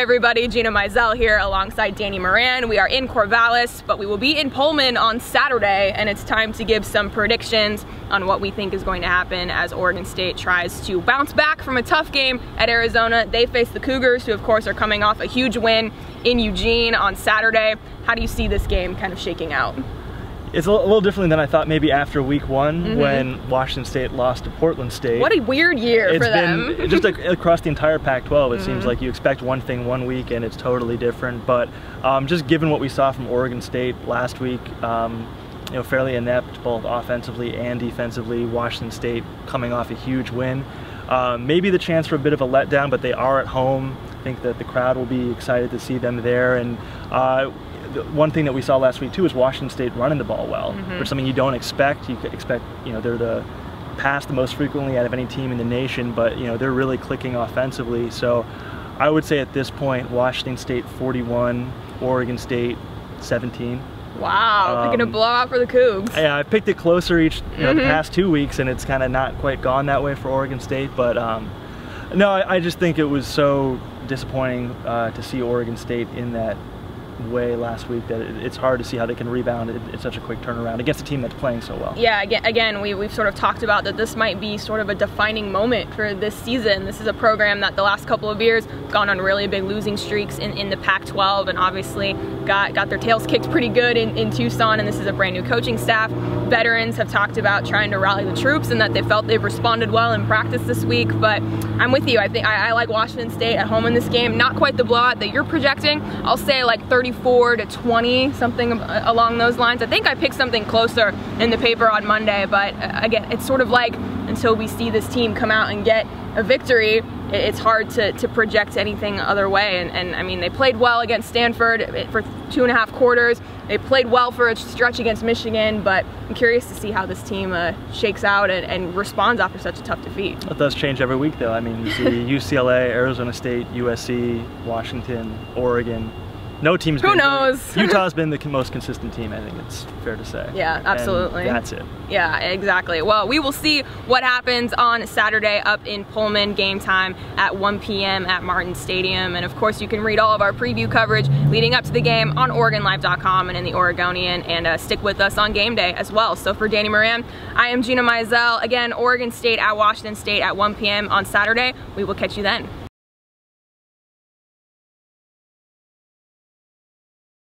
Hey everybody, Gina Mizell here alongside Danny Moran. We are in Corvallis, but we will be in Pullman on Saturday, and it's time to give some predictions on what we think is going to happen as Oregon State tries to bounce back from a tough game at Arizona. They face the Cougars, who of course are coming off a huge win in Eugene on Saturday. How do you see this game kind of shaking out? It's a little different than I thought maybe after week one when Washington State lost to Portland State. What a weird year for them. It's been just across the entire Pac-12, it seems like you expect one thing one week and it's totally different. But just given what we saw from Oregon State last week, you know, fairly inept both offensively and defensively. Washington State coming off a huge win. Maybe the chance for a bit of a letdown, but they are at home. I think that the crowd will be excited to see them there. And one thing that we saw last week too is Washington State running the ball well, which is something you don't expect. You could expect, you know, they're the pass the most frequently out of any team in the nation, but you know, they're really clicking offensively. So I would say at this point, Washington State 41, Oregon State 17. Wow, picking a blowout for the Cougs. Yeah, I picked it closer each, you know, the past 2 weeks, and it's kind of not quite gone that way for Oregon State. But no, I just think it was so disappointing to see Oregon State in that way last week that it's hard to see how they can rebound at such a quick turnaround against a team that's playing so well. Yeah, again, we've sort of talked about that this might be sort of a defining moment for this season. This is a program that the last couple of years gone on really big losing streaks in the Pac-12, and obviously got their tails kicked pretty good in Tucson, and this is a brand new coaching staff. Veterans have talked about trying to rally the troops and that they felt they've responded well in practice this week, but I'm with you. I think I like Washington State at home in this game. Not quite the blowout that you're projecting. I'll say like 34-20, something along those lines. I think I picked something closer in the paper on Monday, but again, it's sort of like until we see this team come out and get a victory, it's hard to project anything other way. And I mean, they played well against Stanford for 2.5 quarters. They played well for a stretch against Michigan, but I'm curious to see how this team shakes out and responds after such a tough defeat. It does change every week though. I mean, you see UCLA, Arizona State, USC, Washington, Oregon. No team's been. Who knows? Utah's been the most consistent team, I think it's fair to say. Yeah, absolutely. And that's it. Yeah, exactly. Well, we will see what happens on Saturday up in Pullman. Game time at 1 p.m. at Martin Stadium. And of course, you can read all of our preview coverage leading up to the game on OregonLive.com and in the Oregonian, and stick with us on game day as well. So for Danny Moran, I am Gina Mizell. Again, Oregon State at Washington State at 1 p.m. on Saturday. We will catch you then.